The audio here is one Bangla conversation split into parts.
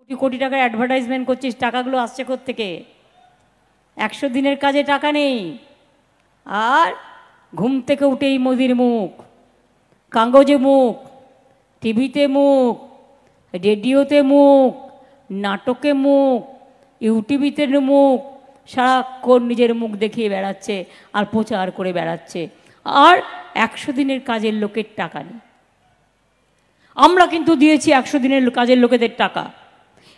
কোটি কোটি টাকার অ্যাডভার্টাইজমেন্ট করছিস, টাকাগুলো আসছে কোত্থেকে? 100 দিনের কাজে টাকা নেই। আর ঘুম থেকে উঠেই মোদির মুখ, কাগজে মুখ, টিভিতে মুখ, রেডিওতে মুখ, নাটকে মুখ, ইউটিউবিতে মুখ, সারাক্ষণ নিজের মুখ দেখিয়ে বেড়াচ্ছে আর প্রচার করে বেড়াচ্ছে। আর 100 দিনের কাজের লোকের টাকা নেই। আমরা কিন্তু দিয়েছি 100 দিনের কাজের লোকেদের টাকা,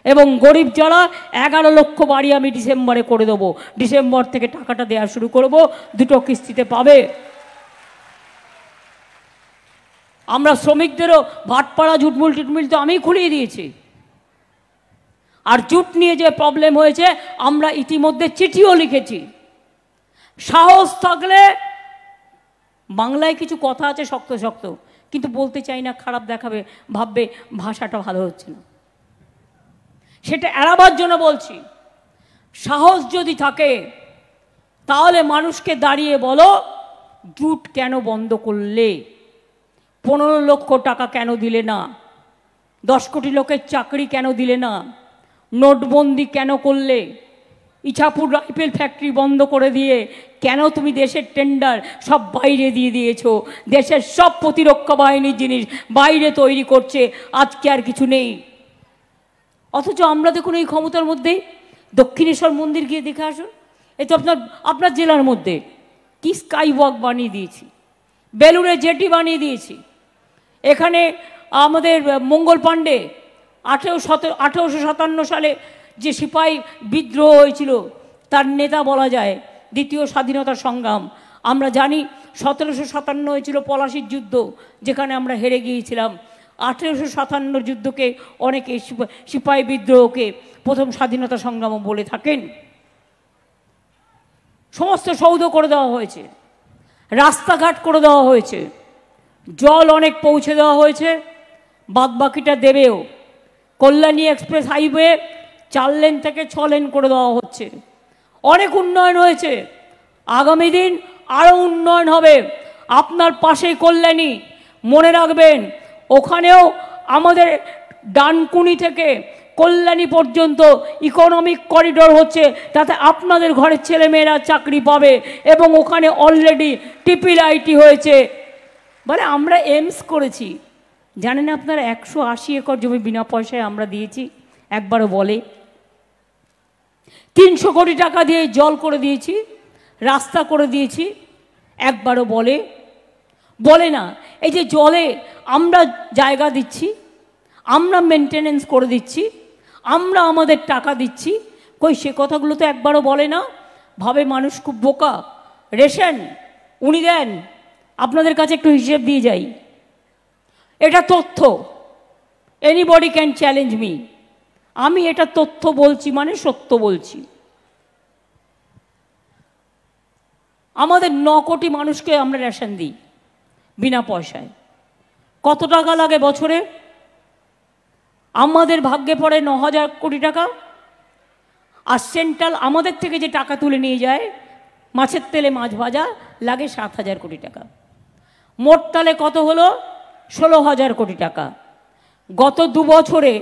এবং গরিব যারা 11 লক্ষ বাড়ি আমি ডিসেম্বরে করে দেবো। ডিসেম্বর থেকে টাকাটা দেওয়া শুরু করব, 2টো কিস্তিতে পাবে। আমরা শ্রমিকদেরও ভাটপাড়া জুটমিল টুটমিল তো আমি খুলিয়ে দিয়েছি। আর জুট নিয়ে যে প্রবলেম হয়েছে আমরা ইতিমধ্যে চিঠিও লিখেছি। সাহস থাকলে, বাংলায় কিছু কথা আছে শক্ত শক্ত, কিন্তু বলতে চাই না, খারাপ দেখাবে, ভাববে ভাষাটা ভালো হচ্ছে না, সেটা এড়াবার জন্য বলছি। সাহস যদি থাকে তাহলে মানুষকে দাঁড়িয়ে বলো, জুট কেন বন্ধ করলে? 15 লক্ষ টাকা কেন দিলে না? 10 কোটি লোকের চাকরি কেন দিলে না? নোটবন্দি কেন করলে? ইছাপুর রাইফেল ফ্যাক্টরি বন্ধ করে দিয়ে কেন তুমি দেশের টেন্ডার সব বাইরে দিয়ে দিয়েছো? দেশের সব প্রতিরক্ষা বাহিনীর জিনিস বাইরে তৈরি করছে, আজকে আর কিছু নেই। অথচ আমরা দেখুন এই ক্ষমতার মধ্যেই দক্ষিণেশ্বর মন্দির গিয়ে দেখে আসুন, এই তো আপনার জেলার মধ্যে কি স্কাই ওয়াক বানিয়ে দিয়েছি, বেলুড়ে জেটি বানিয়ে দিয়েছি। এখানে আমাদের মঙ্গল পাণ্ডে 1857 সালে যে সিপাহী বিদ্রোহ হয়েছিল তার নেতা বলা যায়, দ্বিতীয় স্বাধীনতা সংগ্রাম। আমরা জানি 1757 হয়েছিল পলাশির যুদ্ধ, যেখানে আমরা হেরে গিয়েছিলাম। 1857 যুদ্ধকে অনেকে সিপাহী বিদ্রোহকে প্রথম স্বাধীনতা সংগ্রাম বলে থাকেন। সমস্ত সৌধ করে দেওয়া হয়েছে, রাস্তাঘাট করে দেওয়া হয়েছে, জল অনেক পৌঁছে দেওয়া হয়েছে, বাদবাকিটা দেবেও। কল্যাণী এক্সপ্রেস হাইওয়ে 4 লেন থেকে 6 লেন করে দেওয়া হচ্ছে। অনেক উন্নয়ন হয়েছে, আগামী দিন আরও উন্নয়ন হবে। আপনার পাশেই কল্যাণী, মনে রাখবেন ওখানেও আমাদের ডানকুনি থেকে কল্যাণী পর্যন্ত ইকোনমিক করিডোর হচ্ছে, তাতে আপনাদের ঘরের ছেলেমেয়েরা চাকরি পাবে। এবং ওখানে অলরেডি ট্রিপল আইটি হয়েছে। বলে আমরা এইমস করেছি, জানেন আপনারা 180 একর জমি বিনা পয়সায় আমরা দিয়েছি। একবারও বলে 300 কোটি টাকা দিয়ে জল করে দিয়েছি, রাস্তা করে দিয়েছি, একবারও বলে না। এই যে জলে আমরা জায়গা দিচ্ছি, আমরা মেনটেনেন্স করে দিচ্ছি, আমরা আমাদের টাকা দিচ্ছি, কই সে কথাগুলো তো একবারও বলে না। ভাবে মানুষ খুব বোকা। রেশন উনি দেন, আপনাদের কাছে একটু হিসেব দিয়ে যাই, এটা তথ্য, এনিবডি ক্যান চ্যালেঞ্জ মি। আমি এটা তথ্য বলছি মানে সত্য বলছি। আমাদের 9 কোটি মানুষকে আমরা রেশন দিই বিনা পয়সায়। কত টাকা লাগে বছরে? আমাদের ভাগ্যে পড়ে 9,000 কোটি টাকা। আর সেন্ট্রাল আমাদের থেকে যে টাকা তুলে নিয়ে যায়, মাছের তেলে মাছ ভাজা, লাগে 7,000 কোটি টাকা। মোট তালে কত হলো? 16,000 কোটি টাকা। গত 2 বছরে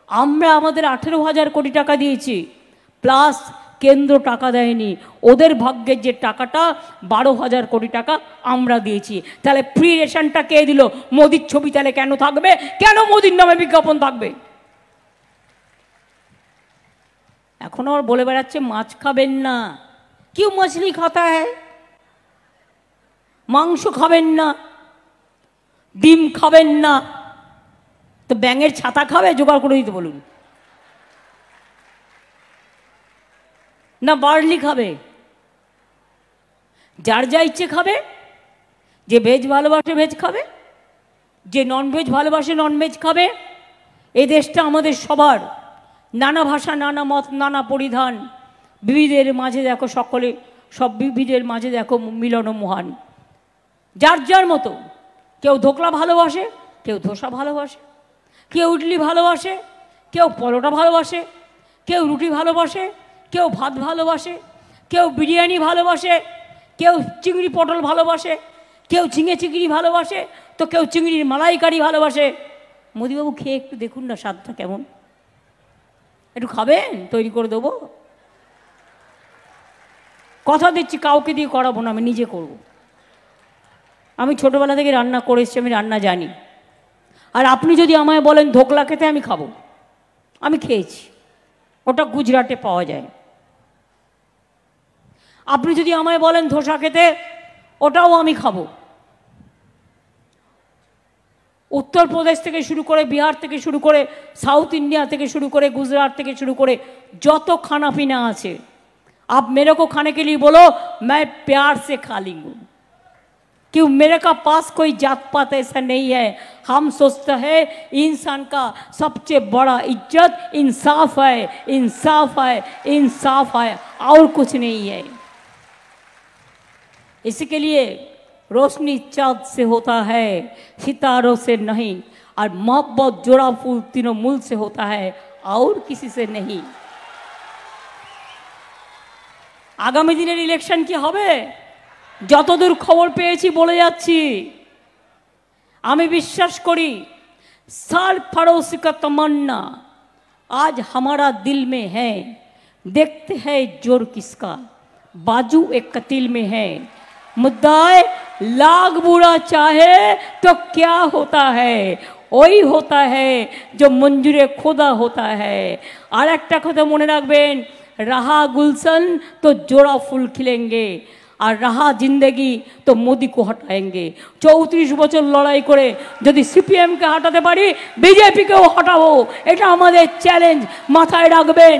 আমরা আমাদের 18,000 কোটি টাকা দিয়েছি, প্লাস কেন্দ্র টাকা দেয়নি। ওদের ভাগ্যের যে টাকাটা 12,000 কোটি টাকা আমরা দিয়েছি। তাহলে ফ্রি রেশনটা কে দিল? মোদির ছবি তাহলে কেন থাকবে? কেন মোদির নামে বিজ্ঞাপন থাকবে? এখন আর বলে বেড়াচ্ছে মাছ খাবেন না, কেউ মাছলি খাতা হ্যায়, মাংস খাবেন না, ডিম খাবেন না, তো ব্যাঙের ছাতা খাবে? জোগাড় করে দিতে বলুন না, বার্লি খাবে? যার যা ইচ্ছে খাবে। যে ভেজ ভালোবাসে ভেজ খাবে, যে ননভেজ ভালোবাসে ননভেজ খাবে। এই দেশটা আমাদের সবার, নানা ভাষা, নানা মত, নানা পরিধান, বিবিধের মাঝে দেখো সকলে, সব বিবিধের মাঝে দেখো মিলন মহান। যার যার মতো, কেউ ধোকলা ভালোবাসে, কেউ ধোসা ভালোবাসে, কেউ ইডলি ভালোবাসে, কেউ পরোটা ভালোবাসে, কেউ রুটি ভালোবাসে, কেউ ভাত ভালোবাসে, কেউ বিরিয়ানি ভালোবাসে, কেউ চিংড়ি পটল ভালোবাসে, কেউ ঝিঙে চিংড়ি ভালোবাসে, তো কেউ চিংড়ির মালাইকারি ভালোবাসে। মোদিবাবু খেয়ে একটু দেখুন না স্বাদটা কেমন। একটু খাবেন, তৈরি করে দেবো। কথা দিচ্ছি কাউকে দিয়ে করাবো না, আমি নিজে করব। আমি ছোটোবেলা থেকে রান্না করে এসেছি, আমি রান্না জানি। আর আপনি যদি আমায় বলেন ধোকলা খেতে, আমি খাবো, আমি খেয়েছি, ওটা গুজরাটে পাওয়া যায়। আপনি যদি আমায় বলেন ধোসা খেতে, ওটাও আমি খাবো। উত্তরপ্রদেশ থেকে শুরু করে, বিহার থেকে শুরু করে, সাউথ ইন্ডিয়া থেকে শুরু করে, गुजरात থেকে শুরু করে যত खाना पीना আছে, आप मेरे को खाने के लिए बोलो, मैं प्यार से खा लूँगा। क्यों? मेरे का पास कोई जात पात ऐसा नहीं है। हम सोचते हैं इंसान का सबसे बड़ा इज्जत इंसाफ है, इंसाफ है, इंसाफ है, और कुछ नहीं है। इसके लिए रोशनी चाँद से होता है, सितारों से नहीं, और मोहब्बत जोड़ा फूल तीनों मूल से होता है, और किसी से नहीं। आगामी दिनेर इलेक्शन की होबे, যতদূর খবর পেয়েছি বলে যাচ্ছি। আমি বিশ্বাস করি साल पड़ोसी का तमन्ना आज हमारा दिल में है, देखते हैं जोर किसका, बाजू एक कतील में है, मुद्दाए लाख बुरा चाहे तो क्या होता है, वही होता है जो मंजूरे खुदा होता है। और एक कथा मने राखबेन, रहा गुलशन तो जोड़ा फूल खिलेंगे, और रहा जिंदगी तो मोदी को हटाएंगे। 34 বছর লড়াই করে যদি সিপিএম কে হটাতে পারি, বিজেপি কেও হটাবো, এটা আমাদের চ্যালেঞ্জ, মাথায় রাখবেন।